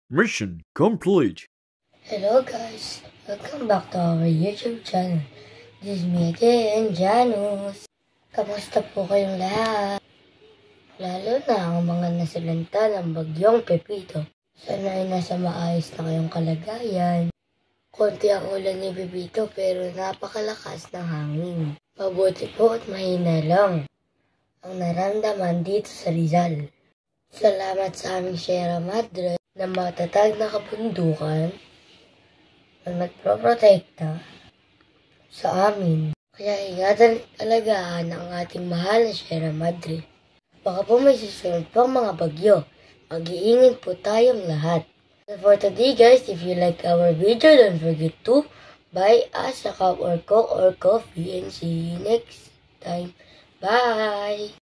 Mission complete. Hello guys, welcome back to our YouTube channel. This is me again, Janus. Kamusta po kayong lahat? Lalo na ang mga nasalanta ng bagyong Pepito. Sana ay nasa maayos na kayong kalagayan. Konti ang ulan ni Pepito pero napakalakas ng hangin. Mabuti po at mahina lang ang naramdaman dito sa Rizal. Salamat sa aming Sierra Madre na matatag na kabundukan na nagproprotekta sa amin. Kaya ingatan at alagaan ang ating mahal na Sierra Madre. Baka po may susunod pang mga bagyo. Mag-iingin po tayong lahat. So for today guys, if you like our video, don't forget to buy us a cup or coke or coffee and see you next time. Bye!